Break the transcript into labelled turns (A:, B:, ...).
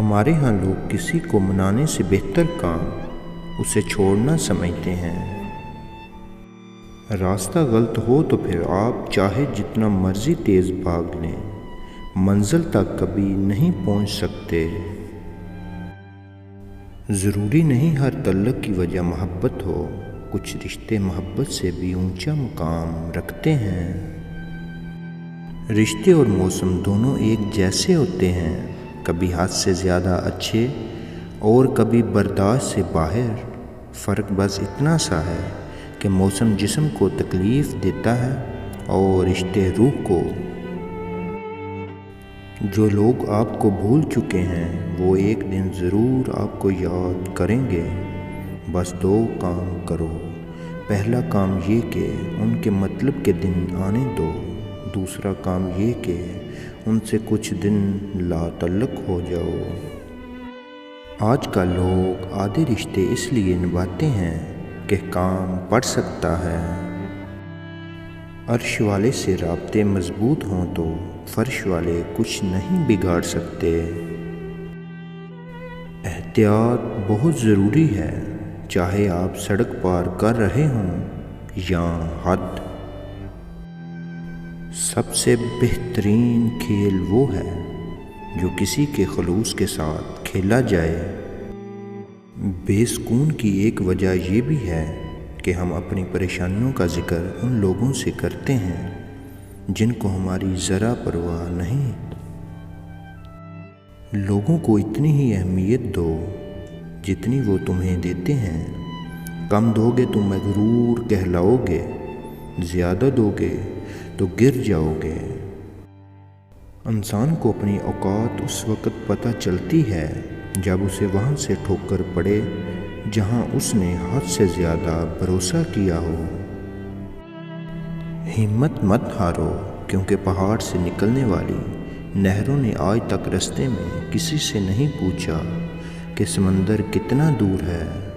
A: ہمارے ہاں لوگ کسی کو منانے سے بہتر کام اسے چھوڑنا سمجھتے ہیں۔ راستہ غلط ہو تو پھر آپ چاہے جتنا مرضی تیز بھاگ لیں، منزل تک کبھی نہیں پہنچ سکتے۔ ضروری نہیں ہر تعلق کی وجہ محبت ہو، کچھ رشتے محبت سے بھی اونچا مقام رکھتے ہیں۔ رشتے اور موسم دونوں ایک جیسے ہوتے ہیں، کبھی حد سے زیادہ اچھے اور کبھی برداشت سے باہر۔ فرق بس اتنا سا ہے کہ موسم جسم کو تکلیف دیتا ہے اور رشتے روح کو۔ جو لوگ آپ کو بھول چکے ہیں وہ ایک دن ضرور آپ کو یاد کریں گے۔ بس دو کام کرو، پہلا کام یہ کہ ان کے مطلب کے دن آنے دو، دوسرا کام یہ کہ ان سے کچھ دن لا تعلق ہو جاؤ۔ آج کل لوگ آدھے رشتے اس لیے نبھاتے ہیں کہ کام پڑ سکتا ہے۔ عرش والے سے رابطے مضبوط ہوں تو فرش والے کچھ نہیں بگاڑ سکتے۔ احتیاط بہت ضروری ہے، چاہے آپ سڑک پار کر رہے ہوں یا حد۔ سب سے بہترین کھیل وہ ہے جو کسی کے خلوص کے ساتھ کھیلا جائے۔ بے سکون کی ایک وجہ یہ بھی ہے کہ ہم اپنی پریشانیوں کا ذکر ان لوگوں سے کرتے ہیں جن کو ہماری ذرا پرواہ نہیں۔ لوگوں کو اتنی ہی اہمیت دو جتنی وہ تمہیں دیتے ہیں۔ کم دو گے تو مغرور کہلاؤ گے، زیادہ دو گے تو گر جاؤ گے۔ انسان کو اپنی اوقات اس وقت پتہ چلتی ہے جب اسے وہاں سے ٹھوکر پڑے جہاں اس نے حد سے زیادہ بھروسہ کیا ہو۔ ہمت مت ہارو، کیونکہ پہاڑ سے نکلنے والی نہروں نے آج تک رستے میں کسی سے نہیں پوچھا کہ سمندر کتنا دور ہے۔